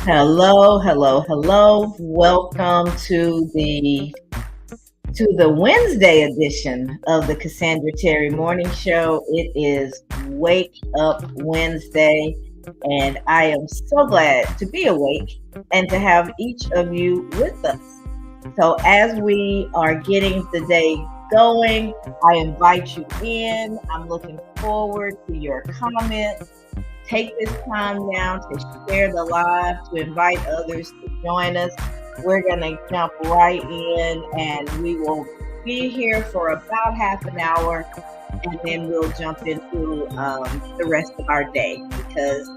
Hello, hello, hello. Welcome to the Wednesday edition of the Cassandra Terry Morning Show. It is Wake Up Wednesday, and I am so glad to be awake and to have each of you with us. So, as we are getting the day going, I invite you in. I'm looking forward to your comments. Take this time now to share the live, to invite others to join us. We're going to jump right in and we will be here for about half an hour, and then we'll jump into the rest of our day because,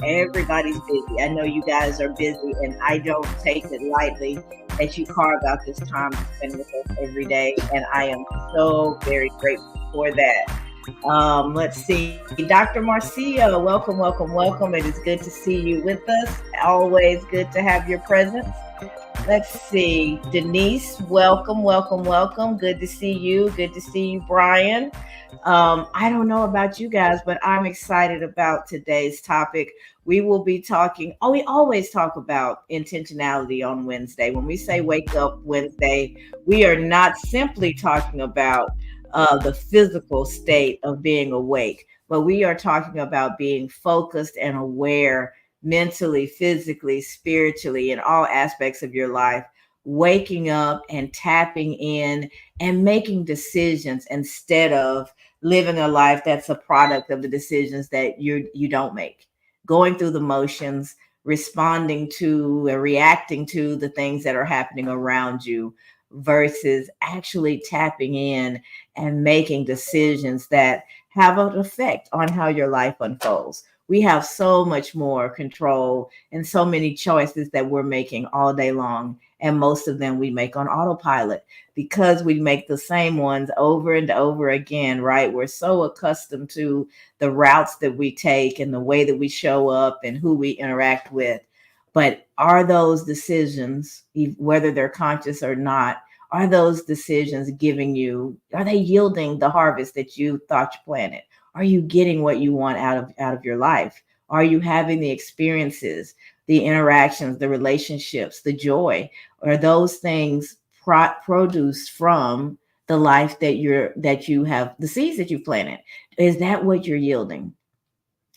everybody's busy. I know you guys are busy, and I don't take it lightly that you carve out this time to spend with us every day. And I am so very grateful for that. Let's see. Dr. Marcia, welcome, welcome, welcome. It is good to see you with us. Always good to have your presence. Let's see. Denise, welcome, welcome, welcome. Good to see you. Good to see you, Brian. I don't know about you guys, but I'm excited about today's topic. We will be talking, we always talk about intentionality on Wednesday. When we say Wake Up Wednesday, we are not simply talking about the physical state of being awake, but we are talking about being focused and aware mentally, physically, spiritually, in all aspects of your life, waking up and tapping in and making decisions instead of living a life that's a product of the decisions that you don't make. Going through the motions, responding to or reacting to the things that are happening around you versus actually tapping in and making decisions that have an effect on how your life unfolds. We have so much more control and so many choices that we're making all day long. And most of them we make on autopilot because we make the same ones over and over again, right? We're so accustomed to the routes that we take and the way that we show up and who we interact with. But are those decisions, whether they're conscious or not, are those decisions are they yielding the harvest that you thought you planted? Are you getting what you want out of your life? Are you having the experiences, the interactions, the relationships, the joy? Are those things produced from the life that you have, the seeds that you've planted? Is that what you're yielding?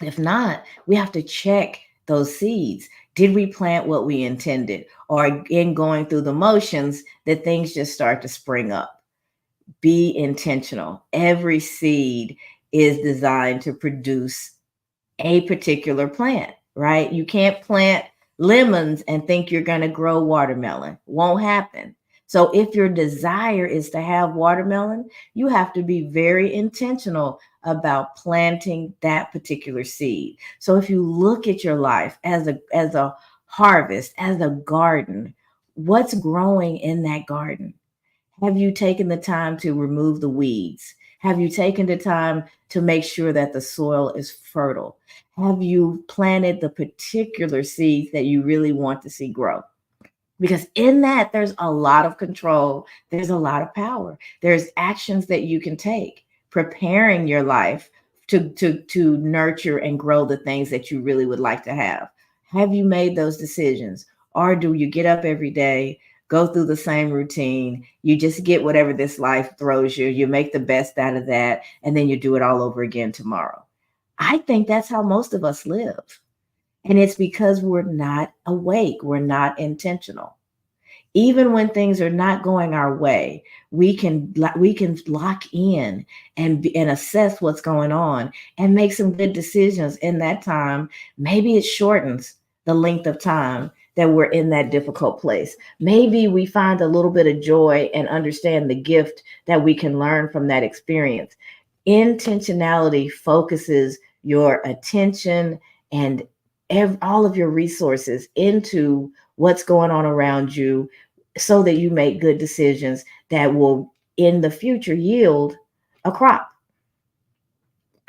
If not, we have to check those seeds. Did we plant what we intended? Or in going through the motions, that things just start to spring up? Be intentional. Every seed is designed to produce a particular plant, right? You can't plant lemons and think you're going to grow watermelon. Won't happen. So if your desire is to have watermelon, you have to be very intentional about planting that particular seed. So if you look at your life as a harvest, as a garden, what's growing in that garden? Have you taken the time to remove the weeds? Have you taken the time to make sure that the soil is fertile? Have you planted the particular seeds that you really want to see grow? Because in that, there's a lot of control. There's a lot of power. There's actions that you can take, preparing your life to nurture and grow the things that you really would like to have. Have you made those decisions? Or do you get up every day, go through the same routine? You just get whatever this life throws you. You make the best out of that, and then you do it all over again tomorrow. I think that's how most of us live. And it's because we're not awake. We're not intentional. Even when things are not going our way, we can lock in and assess what's going on and make some good decisions in that time. Maybe it shortens the length of time that we're in that difficult place. Maybe we find a little bit of joy and understand the gift that we can learn from that experience. Intentionality focuses your attention and all of your resources into what's going on around you so that you make good decisions that will in the future yield a crop.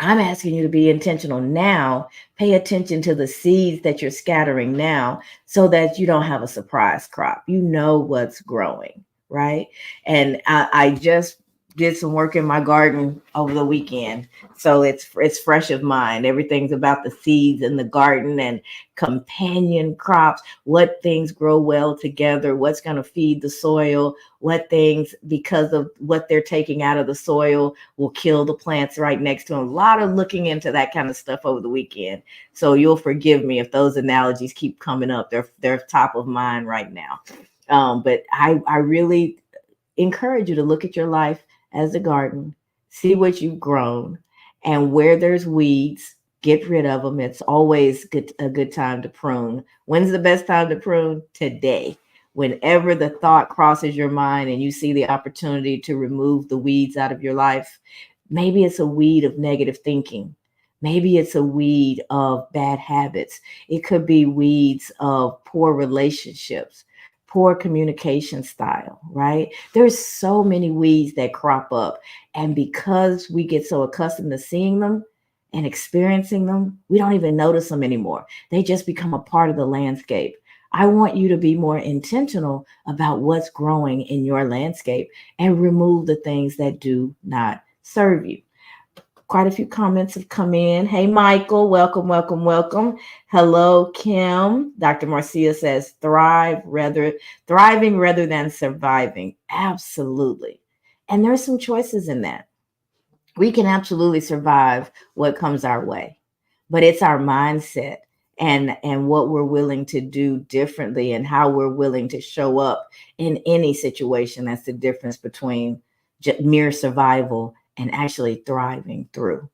I'm asking you to be intentional now. Pay attention to the seeds that you're scattering now so that you don't have a surprise crop. You know what's growing, right? And I just did some work in my garden over the weekend, so it's fresh of mind. Everything's about the seeds in the garden and companion crops. What things grow well together? What's going to feed the soil? What things, because of what they're taking out of the soil, will kill the plants right next to them? A lot of looking into that kind of stuff over the weekend. So you'll forgive me if those analogies keep coming up. They're top of mind right now. But I really encourage you to look at your life as a garden, see what you've grown, and where there's weeds, get rid of them. It's always a good time to prune. When's the best time to prune? Today. Whenever the thought crosses your mind and you see the opportunity to remove the weeds out of your life, maybe it's a weed of negative thinking. Maybe it's a weed of bad habits. It could be weeds of poor relationships, poor communication style, right? There's so many weeds that crop up. And because we get so accustomed to seeing them and experiencing them, we don't even notice them anymore. They just become a part of the landscape. I want you to be more intentional about what's growing in your landscape and remove the things that do not serve you. Quite a few comments have come in. Hey, Michael, welcome, welcome, welcome. Hello, Kim. Dr. Marcia says, thriving rather than surviving. Absolutely. And there's some choices in that. We can absolutely survive what comes our way, but it's our mindset and what we're willing to do differently and how we're willing to show up in any situation. That's the difference between mere survival and actually thriving through.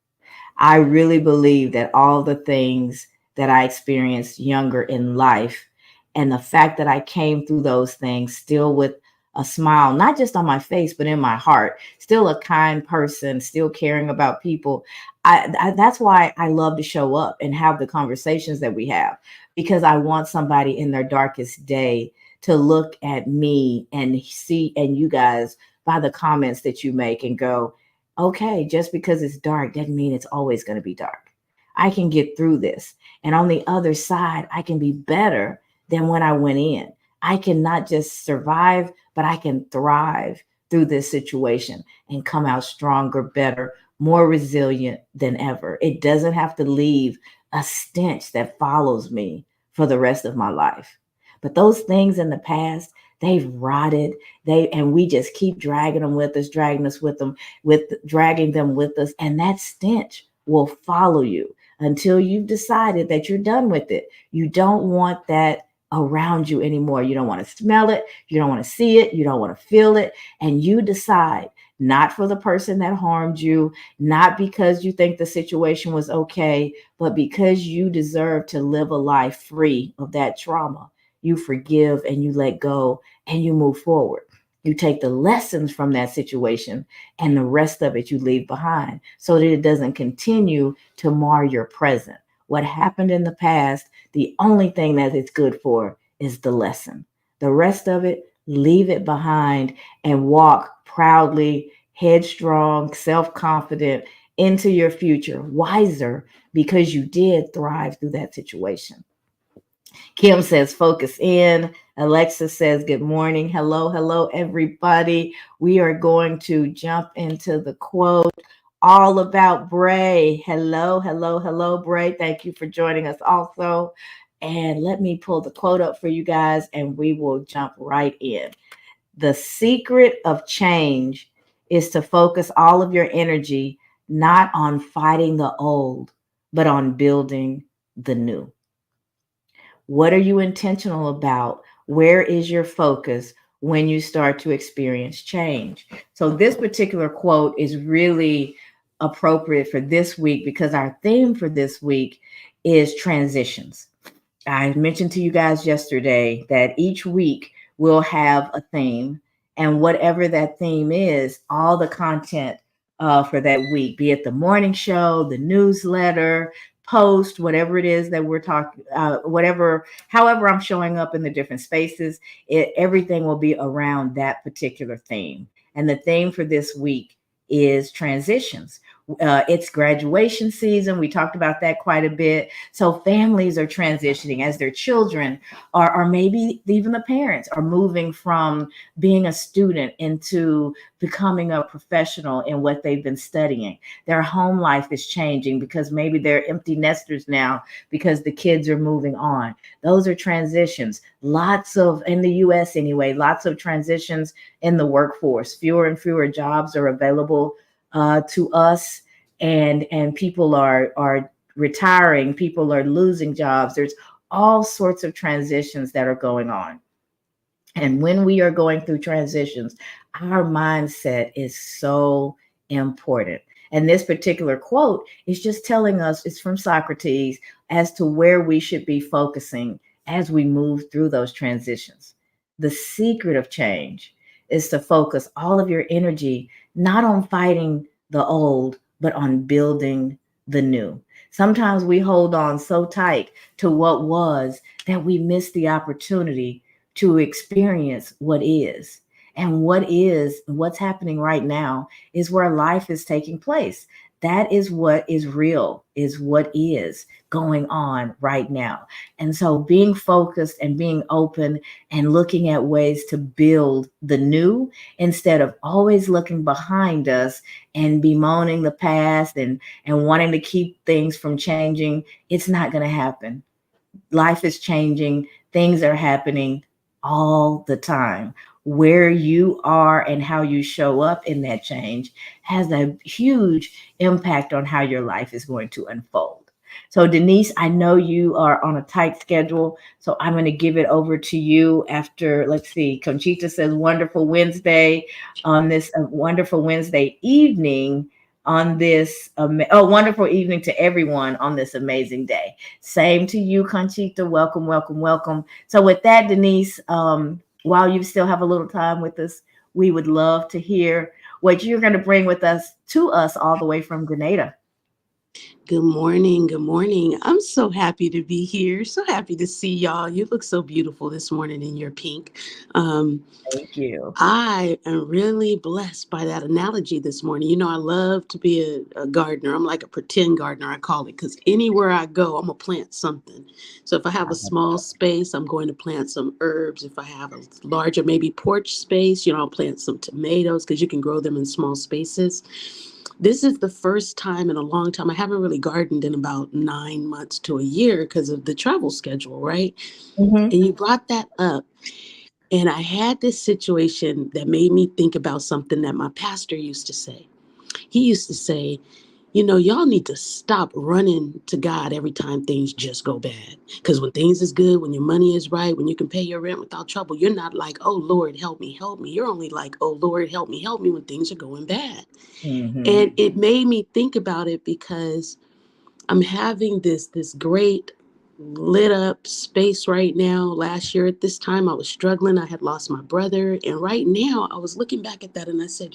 I really believe that all the things that I experienced younger in life and the fact that I came through those things still with a smile, not just on my face, but in my heart, still a kind person, still caring about people. That's why I love to show up and have the conversations that we have, because I want somebody in their darkest day to look at me and see, and you guys, by the comments that you make and go, okay, just because it's dark doesn't mean it's always going to be dark. I can get through this. And on the other side, I can be better than when I went in. I can not just survive, but I can thrive through this situation and come out stronger, better, more resilient than ever. It doesn't have to leave a stench that follows me for the rest of my life. But those things in the past, they've rotted. And we just keep dragging them with us, dragging them with us. And that stench will follow you until you've decided that you're done with it. You don't want that around you anymore. You don't want to smell it. You don't want to see it. You don't want to feel it. And you decide, not for the person that harmed you, not because you think the situation was okay, but because you deserve to live a life free of that trauma. You forgive and you let go and you move forward. You take the lessons from that situation and the rest of it you leave behind so that it doesn't continue to mar your present. What happened in the past, the only thing that it's good for is the lesson. The rest of it, leave it behind and walk proudly, headstrong, self-confident into your future, wiser because you did thrive through that situation. Kim says, focus in. Alexa says, good morning. Hello, hello, everybody. We are going to jump into the quote all about Bray. Hello, hello, hello, Bray. Thank you for joining us also. And let me pull the quote up for you guys and we will jump right in. The secret of change is to focus all of your energy not on fighting the old, but on building the new. What are you intentional about? Where is your focus when you start to experience change? So this particular quote is really appropriate for this week because our theme for this week is transitions. I mentioned to you guys yesterday that each week we'll have a theme, and whatever that theme is, all the content for that week, be it the morning show, the newsletter, post, whatever it is that we're talking, however I'm showing up in the different spaces, everything will be around that particular theme. And the theme for this week is transitions. It's graduation season. We talked about that quite a bit. So families are transitioning as their children are, or maybe even the parents are moving from being a student into becoming a professional in what they've been studying. Their home life is changing because maybe they're empty nesters now because the kids are moving on. Those are transitions. Lots of, in the US anyway, lots of transitions in the workforce. Fewer and fewer jobs are available to us, and people are retiring, people are losing jobs. There's all sorts of transitions that are going on. And when we are going through transitions, our mindset is so important. And this particular quote is just telling us, it's from Socrates, as to where we should be focusing as we move through those transitions. The secret of change is to focus all of your energy not on fighting the old, but on building the new. Sometimes we hold on so tight to what was that we miss the opportunity to experience what is. And what is, what's happening right now is where life is taking place. That is what is real, is what is going on right now. And so being focused and being open and looking at ways to build the new instead of always looking behind us and bemoaning the past and wanting to keep things from changing, it's not going to happen. Life is changing, things are happening all the time. Where you are and how you show up in that change has a huge impact on how your life is going to unfold. So, Denise, I know you are on a tight schedule, so I'm going to give it over to you after. Let's see. Conchita says, "Wonderful Wednesday on this wonderful Wednesday evening on this. Wonderful evening to everyone on this amazing day." Same to you, Conchita. Welcome, welcome, welcome. So, with that, Denise, while you still have a little time with us, we would love to hear what you're going to bring with us to us all the way from Grenada. Good morning. Good morning. I'm so happy to be here. So happy to see y'all. You look so beautiful this morning in your pink. Um, Thank you. I am really blessed by that analogy this morning. You know, I love to be a gardener. I'm like a pretend gardener, I call it, because anywhere I go, I'm going to plant something. So if I have a small space, I'm going to plant some herbs. If I have a larger, maybe porch space, I'll plant some tomatoes because you can grow them in small spaces. This is the first time in a long time. I haven't really gardened in about 9 months to a year because of the travel schedule, right? Mm-hmm. And you brought that up. And I had this situation that made me think about something that my pastor used to say. He used to say, y'all need to stop running to God every time things just go bad. Because when things is good, when your money is right, when you can pay your rent without trouble, you're not like, oh, Lord, help me, help me. You're only like, oh, Lord, help me when things are going bad. Mm-hmm. And it made me think about it because I'm having this great lit up space right now. Last year at this time I was struggling. I had lost my brother. And right now I was looking back at that and I said,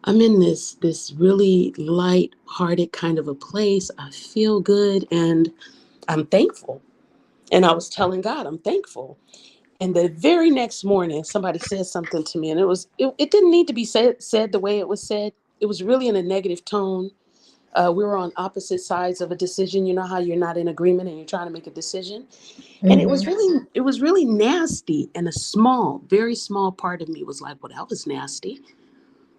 I'm in this really light hearted kind of a place. I feel good and I'm thankful. And I was telling God I'm thankful. And the very next morning somebody said something to me and it didn't need to be said the way it was said. It was really in a negative tone. We were on opposite sides of a decision. You know how you're not in agreement and you're trying to make a decision. And it was Mm-hmm. really nasty. And a small, very small part of me was like, well, that was nasty.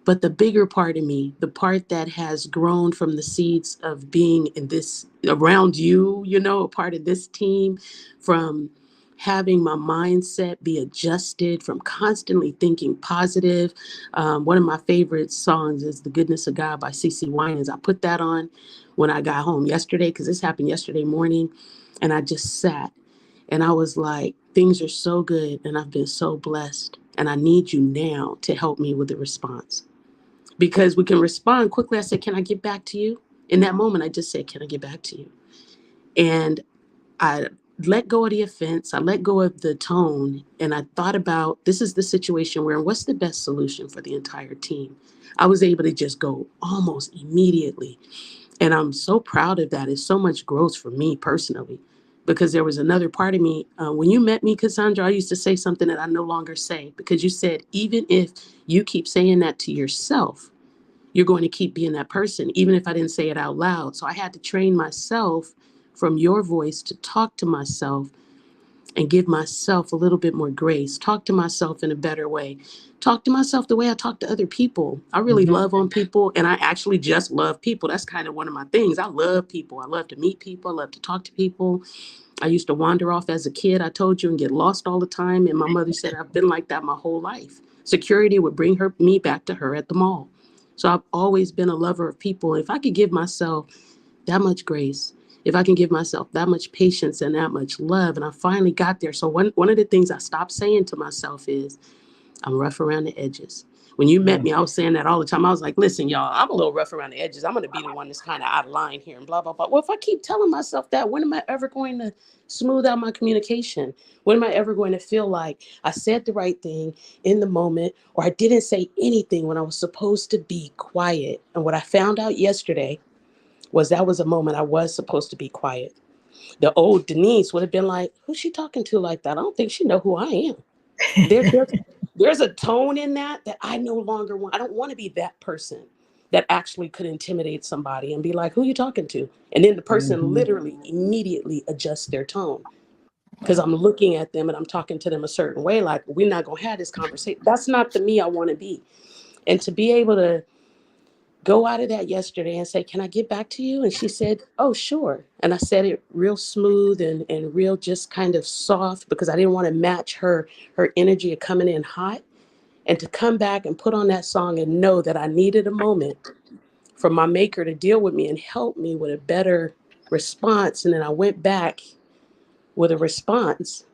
But the bigger part of me, the part that has grown from the seeds of being in this around you, a part of this team, from having my mindset be adjusted, from constantly thinking positive. One of my favorite songs is The Goodness of God by CeCe Winans. I put that on when I got home yesterday because this happened yesterday morning. And I just sat and I was like, things are so good and I've been so blessed. And I need you now to help me with the response because we can respond quickly. I said, can I get back to you? In that moment, I just said, can I get back to you? And I let go of the offense. I let go of the tone. And I thought about this is the situation where what's the best solution for the entire team? I was able to just go almost immediately. And I'm so proud of that. It's so much growth for me personally because there was another part of me. When you met me, Cassandra, I used to say something that I no longer say because you said, even if you keep saying that to yourself, you're going to keep being that person, even if I didn't say it out loud. So I had to train myself from your voice to talk to myself and give myself a little bit more grace, talk to myself in a better way, talk to myself the way I talk to other people. I really Mm-hmm. love on people, and I actually just love people. That's kind of one of my things. I love people. I love to meet people. I love to talk to people. I used to wander off as a kid, I told you, and get lost all the time. And my mother said I've been like that my whole life. Security would bring me back to her at the mall. So I've always been a lover of people. If I could give myself that much grace, if I can give myself that much patience and that much love, and I finally got there. So one of the things I stopped saying to myself is, I'm rough around the edges. When you met me, I was saying that all the time. I was like, listen, y'all, I'm a little rough around the edges. I'm going to be the one that's kind of out of line here and blah, blah, blah. Well, if I keep telling myself that, when am I ever going to smooth out my communication? When am I ever going to feel like I said the right thing in the moment, or I didn't say anything when I was supposed to be quiet? And what I found out yesterday was that was a moment I was supposed to be quiet. The old Denise would have been like, who's she talking to like that? I don't think she know who I am. There, there's there's a tone in that I no longer want. I don't want to be that person that actually could intimidate somebody and be like, who are you talking to? And then the person Mm-hmm. literally immediately adjusts their tone because I'm looking at them and I'm talking to them a certain way, like we're not gonna have this conversation. That's not the me I want to be. And to be able to go out of that yesterday and say, can I get back to you? And she said, oh, sure. And I said it real smooth and real just kind of soft because I didn't want to match her energy of coming in hot. And to come back and put on that song and know that I needed a moment for my maker to deal with me and help me with a better response. And then I went back with a response.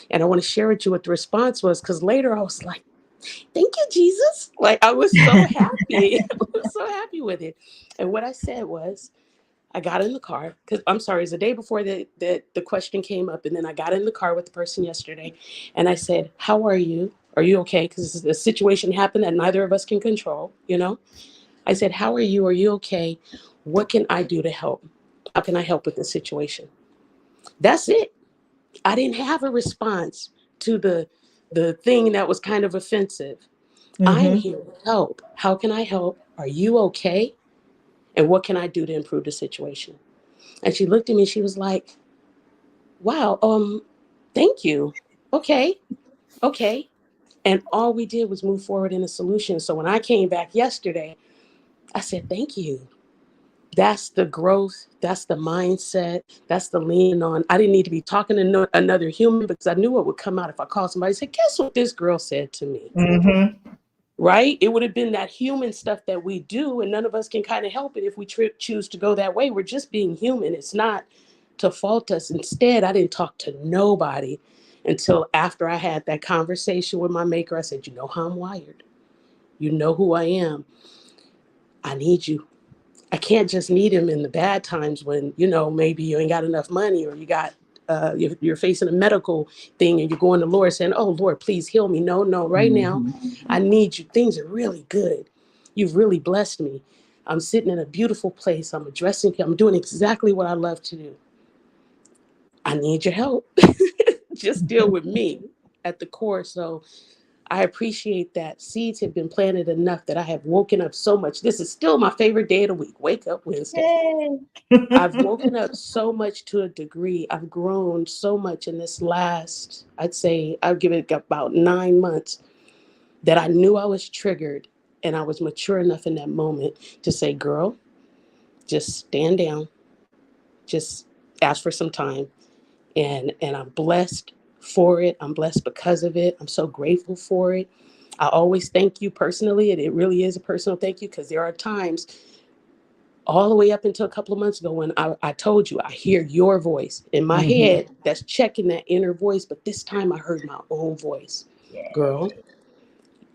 And I want to share with you what the response was because later I was like, thank you, Jesus. Like I was so happy. I was so happy with it. And what I said was, I got in the car because I'm sorry, it's the day before the question came up. And then I got in the car with the person yesterday and I said, how are you? Are you okay? Because the situation happened that neither of us can control, you know? I said, how are you? Are you okay? What can I do to help? How can I help with this situation? That's it. I didn't have a response to the thing that was kind of offensive. I'm Mm-hmm. here to help. How can I help? Are you okay? And what can I do to improve the situation? And she looked at me and she was like, wow, thank you. Okay, okay. And all we did was move forward in a solution. So when I came back yesterday, I said, thank you. That's the growth. That's the mindset. That's the leaning on. I didn't need to be talking to another human because I knew what would come out if I called somebody and said, guess what this girl said to me? Mm-hmm. Right? It would have been that human stuff that we do, and none of us can kind of help it if we choose to go that way. We're just being human. It's not to fault us. Instead, I didn't talk to nobody until after I had that conversation with my maker. I said, you know how I'm wired. You know who I am. I need you. I can't just need him in the bad times when, maybe you ain't got enough money or you're facing a medical thing and you're going to the Lord saying, oh, Lord, please heal me. No, no, right now, Mm-hmm. I need you. Things are really good. You've really blessed me. I'm sitting in a beautiful place. I'm doing exactly what I love to do. I need your help. Just deal with me at the core. So I appreciate that seeds have been planted enough that I have woken up so much. This is still my favorite day of the week. Wake up Wednesday. Yay. I've woken up so much to a degree. I've grown so much in this last, I'd say, I'll give it about 9 months that I knew I was triggered and I was mature enough in that moment to say, girl, just stand down, just ask for some time. And I'm blessed for it. I'm blessed because of it. I'm so grateful for it. I always thank you personally. And it really is a personal thank you because there are times all the way up until a couple of months ago when I told you I hear your voice in my Mm-hmm. head that's checking that inner voice. But this time I heard my own voice. Girl, Yay.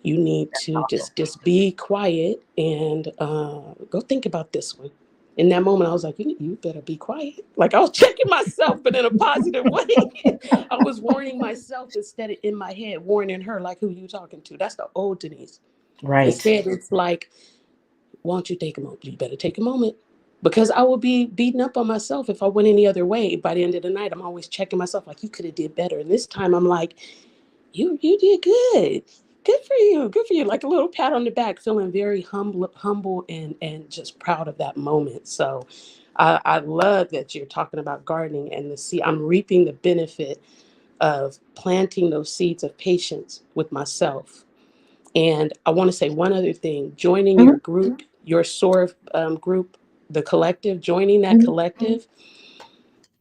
you need to Awesome. just be quiet and go think about this one. In that moment, I was like, you better be quiet. Like I was checking myself, but in a positive way. I was warning myself instead of in my head, warning her, like, who you talking to? That's the old Denise. Right. Instead, it's like, why don't you take a moment? You better take a moment. Because I would be beating up on myself if I went any other way. By the end of the night, I'm always checking myself, like, you could have did better. And this time I'm like, you did good. Good for you. Good for you. Like a little pat on the back, feeling very humble and just proud of that moment. So I love that you're talking about gardening and the seed. I'm reaping the benefit of planting those seeds of patience with myself. And I want to say one other thing, joining your Mhm, group, your SOAR group, the collective, joining that mhm. collective,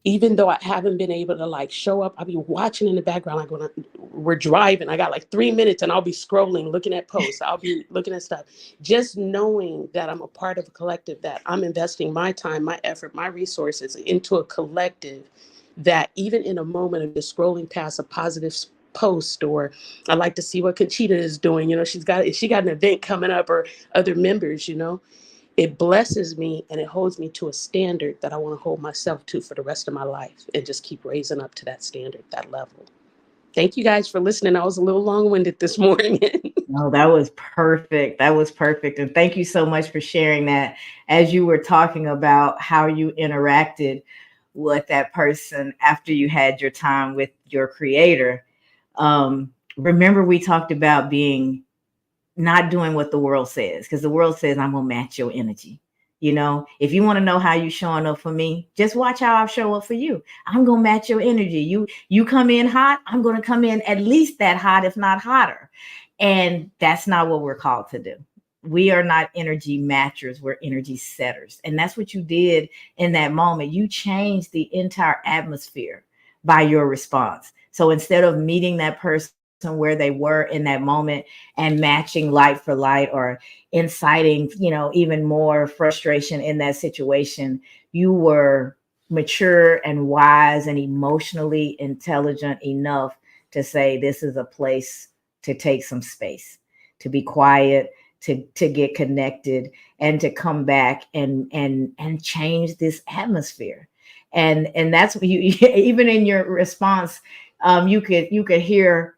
even though I haven't been able to like show up, I'll be watching in the background. Like when we're driving, I got like 3 minutes and I'll be scrolling, looking at posts. I'll be looking at stuff. Just knowing that I'm a part of a collective, that I'm investing my time, my effort, my resources into a collective, that even in a moment of just scrolling past a positive post, or I like to see what Conchita is doing. You know, she got an event coming up, or other members, you know, it blesses me and it holds me to a standard that I want to hold myself to for the rest of my life, and just keep raising up to that standard, that level. Thank you guys for listening. I was a little long-winded this morning. No, that was perfect. That was perfect. And thank you so much for sharing that. As you were talking about how you interacted with that person after you had your time with your creator, remember we talked about being not doing what the world says, because the world says I'm gonna match your energy. You know, if you want to know how you showing up for me, just watch how I show up for you. I'm gonna match your energy. You come in hot, I'm gonna come in at least that hot, if not hotter. And that's not what we're called to do. We are not energy matchers, we're energy setters. And that's what you did in that moment. You changed the entire atmosphere by your response. So instead of meeting that person where they were in that moment and matching light for light, or inciting, even more frustration in that situation, you were mature and wise and emotionally intelligent enough to say, this is a place to take some space, to be quiet, to get connected, and to come back and change this atmosphere. And that's what you even in your response, you could hear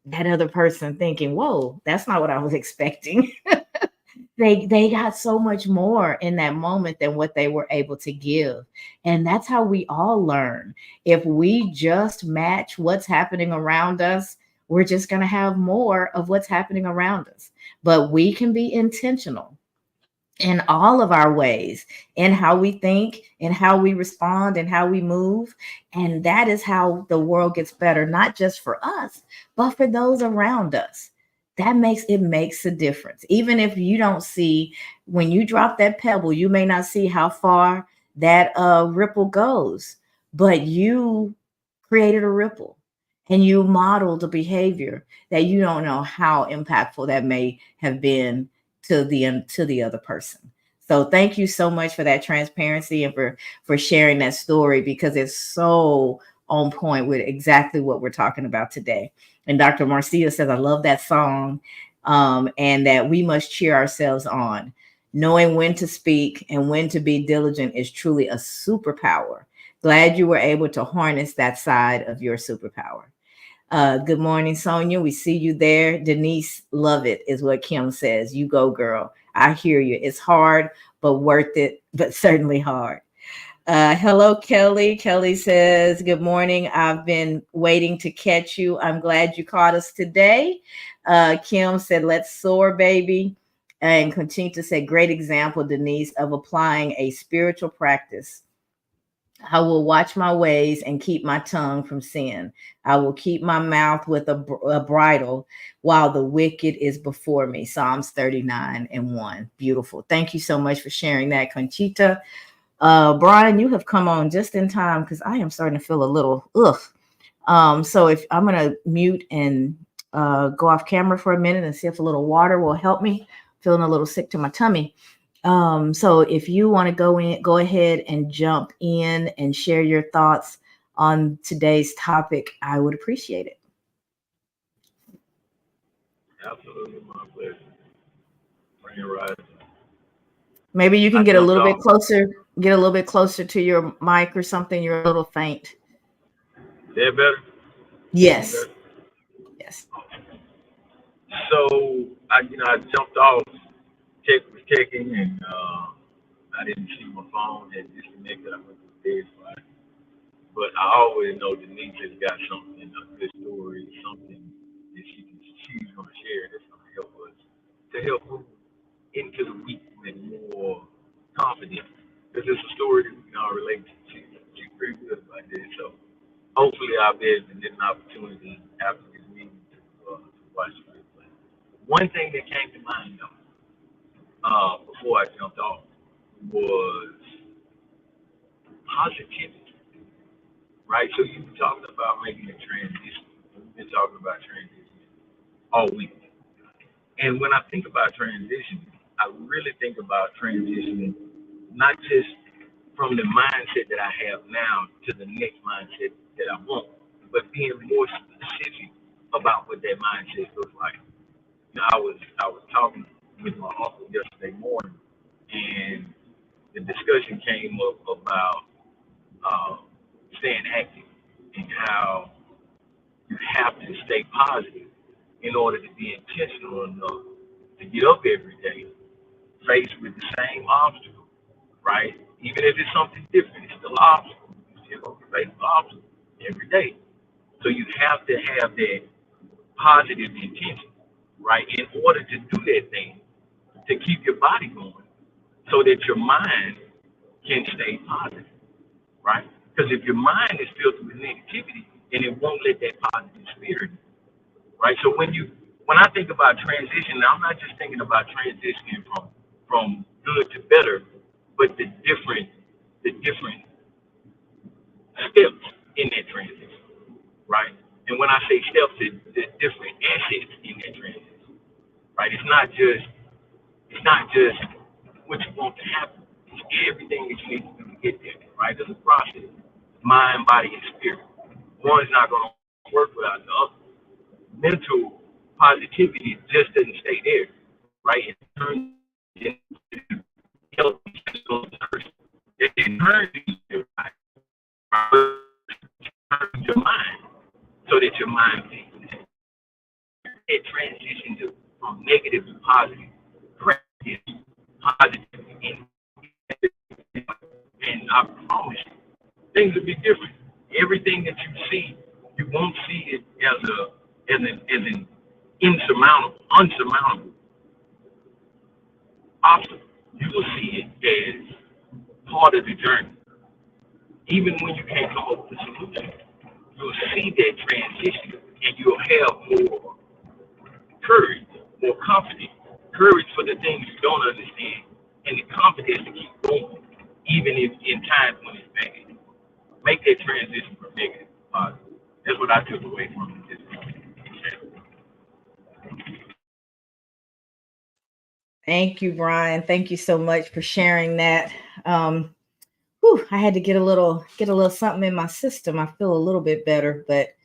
that other person thinking, whoa, that's not what I was expecting. They got so much more in that moment than what they were able to give. And that's how we all learn. If we just match what's happening around us, we're just going to have more of what's happening around us. But we can be intentional in all of our ways, in how we think, in how we respond, and how we move. And that is how the world gets better, not just for us, but for those around us. That makes a difference. Even if you don't see, when you drop that pebble, you may not see how far that ripple goes, but you created a ripple and you modeled a behavior that you don't know how impactful that may have been to the other person. So thank you so much for that transparency and for sharing that story, because it's so on point with exactly what we're talking about today. And Dr. Marcia says, I love that song, and that we must cheer ourselves on. Knowing when to speak and when to be diligent is truly a superpower. Glad you were able to harness that side of your superpower. Good morning, Sonia. We see you there. Denise, love it, is what Kim says. You go, girl. I hear you. It's hard, but worth it, but certainly hard. Hello, Kelly. Kelly says, good morning. I've been waiting to catch you. I'm glad you caught us today. Kim said, let's soar, baby. And continue to say, great example, Denise, of applying a spiritual practice. I will watch my ways and keep my tongue from sin. I will keep my mouth with a bridle while the wicked is before me. Psalms 39:1. Beautiful. Thank you so much for sharing that, Conchita. Brian, you have come on just in time, because I am starting to feel a little ugh. So if I'm going to mute and go off camera for a minute and see if a little water will help me. Feeling a little sick to my tummy. So if you want to go ahead and jump in and share your thoughts on today's topic, I would appreciate it. Absolutely, my pleasure. Bring it right. Maybe you can I get a jumped little bit off. closer, to your mic or something. You're a little faint. That better? Any Yes. better? Yes. So I jumped off. Tech was checking, and I didn't see my phone had disconnected. I went to the dead spot. But I always know Denise has got something, a good story, something that she's gonna share. hopefully I'll be able to get an opportunity after this meeting to watch the replay. One thing that came to mind though, before I jumped off was positivity, right? So you were talking about making a transition. We've been talking about transition all week. And when I think about transition, I really think about transitioning not just from the mindset that I have now to the next mindset that I want, but being more specific about what that mindset looks like. You know, I was talking with my uncle yesterday morning, and the discussion came up about uh, staying active and how you have to stay positive in order to be intentional enough to get up every day, faced with the same obstacle, right? Even if it's something different, it's still an obstacle. You still gonna face the obstacle every day. So you have to have that positive intention, right? In order to do that thing, to keep your body going, so that your mind can stay positive, right? Because if your mind is filled with negativity, then it won't let that positive spirit, right? So when I think about transition, I'm not just thinking about transitioning from good to better, but the different steps in that transition, right? And when I say steps, the different assets in that transition, right? It's not just what you want to happen. It's everything that you need to do to get there, right? There's a process, mind, body, and spirit. One is not going to work without the other. Mental positivity just doesn't stay there, right? It turns into healthy physical person. It turns into right? Turns your mind so that your mind thinks. It transitions from negative to positive. Practice positive and I promise you, things will be different. Everything that you see, you won't see it as an unsurmountable obstacle. You will see it as part of the journey. Even when you can't come up with a solution, you'll see that transition and you'll have more courage, more confidence, courage for the things you don't understand, and the confidence to keep going, even if in times when it's bad. Make that transition from negative to positive. That's what I took away from this. Thank you, Brian. Thank you so much for sharing that. I had to get a little something in my system. I feel a little bit better, but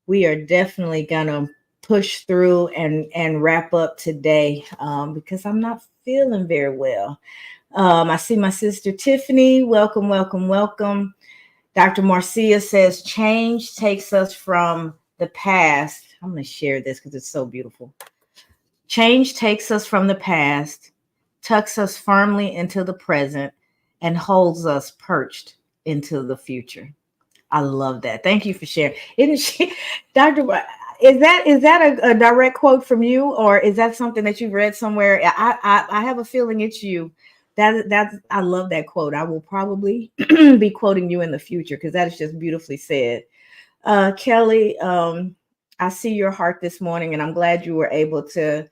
we are definitely gonna push through and wrap up today because I'm not feeling very well. I see my sister Tiffany. Welcome, welcome, welcome. Dr. Marcia says change takes us from the past. I'm going to share this because it's so beautiful. Change takes us from the past, tucks us firmly into the present, and holds us perched into the future. I love that. Thank you for sharing. Isn't she, Dr. Is that a direct quote from you, or is that something that you've read somewhere? I have a feeling it's you. That's I love that quote. I will probably be quoting you in the future because that is just beautifully said. Kelly, I see your heart this morning, and I'm glad you were able to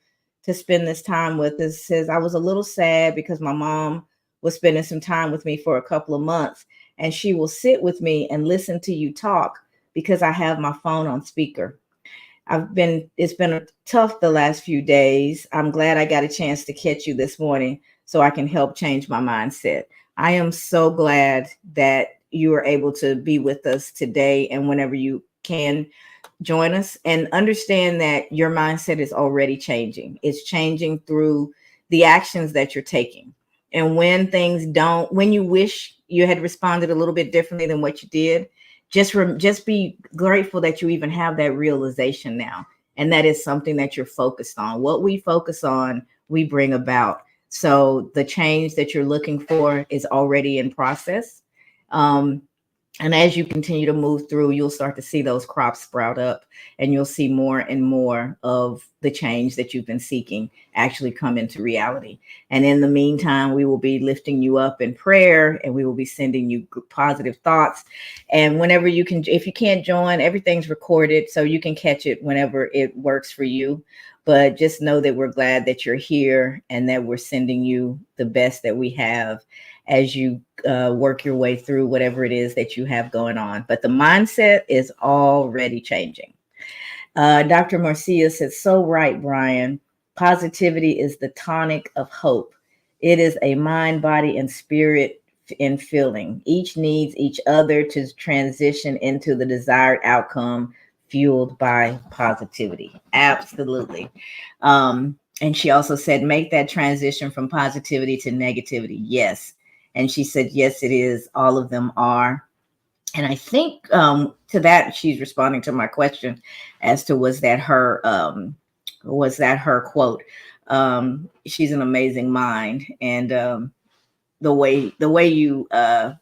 spend this time with us. Says I was a little sad because my mom was spending some time with me for a couple of months, and she will sit with me and listen to you talk because I have my phone on speaker. It's been tough the last few days. I'm glad I got a chance to catch you this morning so I can help change my mindset. I am so glad that you are able to be with us today and whenever you can join us, and understand that your mindset is already changing. It's changing through the actions that you're taking. And when you wish you had responded a little bit differently than what you did, just be grateful that you even have that realization now. And that is something that you're focused on. What we focus on, we bring about. So the change that you're looking for is already in process. And as you continue to move through, you'll start to see those crops sprout up, and you'll see more and more of the change that you've been seeking actually come into reality. And in the meantime, we will be lifting you up in prayer, and we will be sending you positive thoughts. And whenever you can, if you can't join, everything's recorded, so you can catch it whenever it works for you. But just know that we're glad that you're here and that we're sending you the best that we have as you work your way through whatever it is that you have going on. But the mindset is already changing. Dr. Marcia said, so right, Brian. Positivity is the tonic of hope. It is a mind, body, and spirit in feeling. Each needs each other to transition into the desired outcome fueled by positivity. Absolutely. And she also said, make that transition from positivity to negativity. Yes. And she said, yes, it is. All of them are. And I think to that, she's responding to my question as to was that her quote. She's an amazing mind. And the way you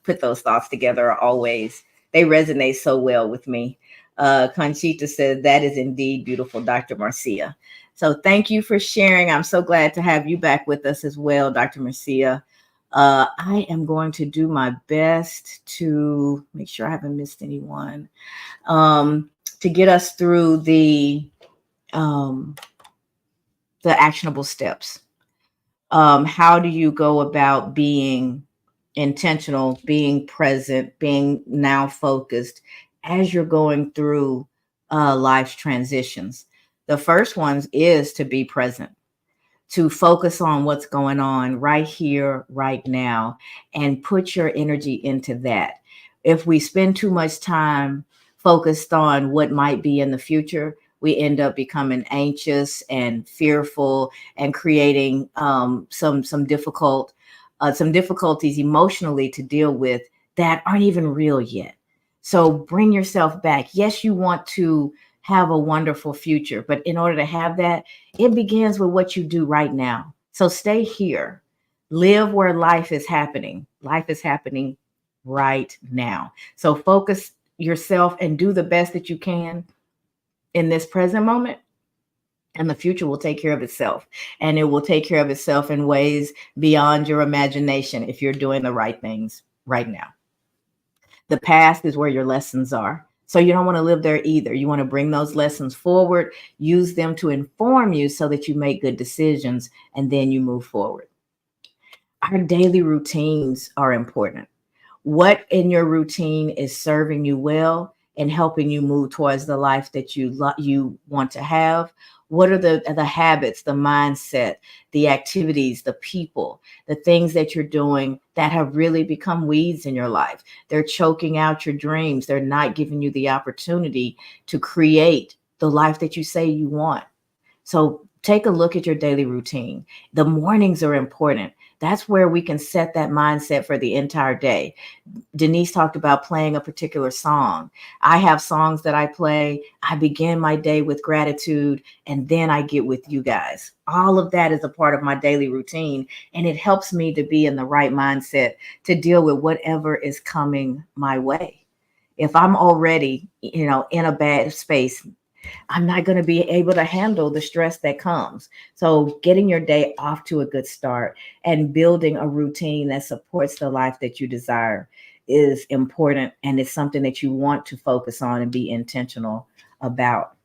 put those thoughts together are always, they resonate so well with me. Conchita said, that is indeed beautiful, Dr. Marcia. So thank you for sharing. I'm so glad to have you back with us as well, Dr. Marcia. I am going to do my best to make sure I haven't missed anyone, to get us through the actionable steps. How do you go about being intentional, being present, being now focused as you're going through life's transitions? The first one is to be present, to focus on what's going on right here, right now, and put your energy into that. If we spend too much time focused on what might be in the future, we end up becoming anxious and fearful and creating some difficulties emotionally to deal with that aren't even real yet. So bring yourself back. Yes, you want to have a wonderful future, but in order to have that, it begins with what you do right now. So stay here. Live where life is happening. Life is happening right now. So focus yourself and do the best that you can in this present moment. And the future will take care of itself. And it will take care of itself in ways beyond your imagination if you're doing the right things right now. The past is where your lessons are. So you don't want to live there either. You want to bring those lessons forward, use them to inform you so that you make good decisions, and then you move forward. Our daily routines are important. What in your routine is serving you well and helping you move towards the life that you want to have? What are the habits, the mindset, the activities, the people, the things that you're doing that have really become weeds in your life? They're choking out your dreams. They're not giving you the opportunity to create the life that you say you want. So take a look at your daily routine. The mornings are important. That's where we can set that mindset for the entire day. Denise talked about playing a particular song. I have songs that I play. I begin my day with gratitude, and then I get with you guys. All of that is a part of my daily routine, and it helps me to be in the right mindset to deal with whatever is coming my way. If I'm already, in a bad space, I'm not going to be able to handle the stress that comes. So getting your day off to a good start and building a routine that supports the life that you desire is important. And it's something that you want to focus on and be intentional about.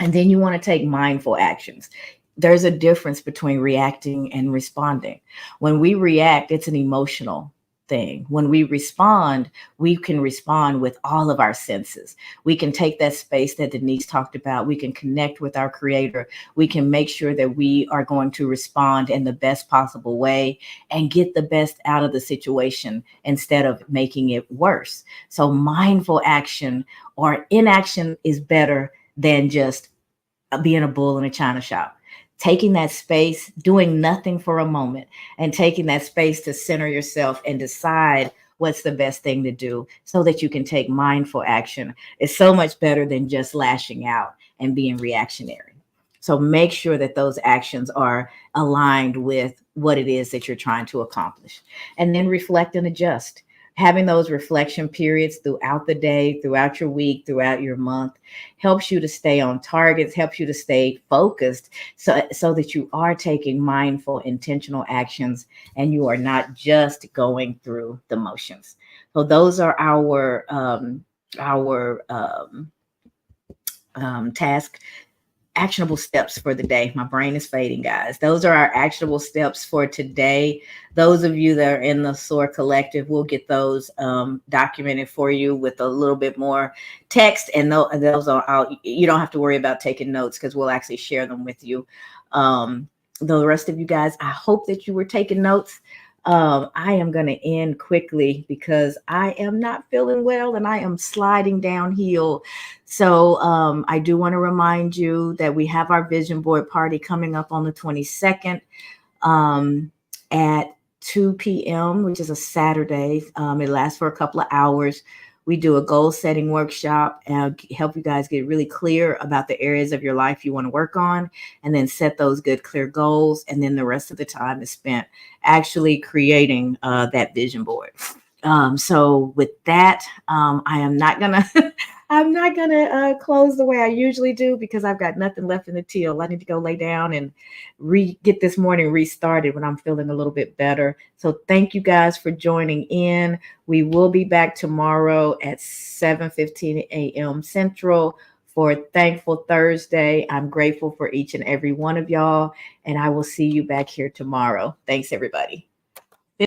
And then you want to take mindful actions. There's a difference between reacting and responding. When we react, it's an emotional thing. When we respond, we can respond with all of our senses. We can take that space that Denise talked about. We can connect with our creator. We can make sure that we are going to respond in the best possible way and get the best out of the situation instead of making it worse. So mindful action or inaction is better than just being a bull in a china shop. Taking that space, doing nothing for a moment, and taking that space to center yourself and decide what's the best thing to do so that you can take mindful action is so much better than just lashing out and being reactionary. So make sure that those actions are aligned with what it is that you're trying to accomplish. And then reflect and adjust. Having those reflection periods throughout the day, throughout your week, throughout your month helps you to stay on targets, helps you to stay focused so that you are taking mindful, intentional actions and you are not just going through the motions. So those are our task actionable steps for the day. My brain is fading, guys. Those are our actionable steps for today. Those of you that are in the SOAR Collective, we'll get those documented for you with a little bit more text. And those are out. You don't have to worry about taking notes because we'll actually share them with you. The rest of you guys, I hope that you were taking notes. I am going to end quickly because I am not feeling well and I am sliding downhill. So I do want to remind you that we have our vision board party coming up on the 22nd at 2 p.m., which is a Saturday. It lasts for a couple of hours. We do a goal setting workshop and help you guys get really clear about the areas of your life you want to work on, and then set those good, clear goals. And then the rest of the time is spent actually creating that vision board. So with that, I am not gonna I'm not gonna close the way I usually do because I've got nothing left in the till. I need to go lay down and get this morning restarted when I'm feeling a little bit better. So thank you guys for joining in. We will be back tomorrow at 7:15 a.m. Central for Thankful Thursday. I'm grateful for each and every one of y'all, and I will see you back here tomorrow. Thanks, everybody.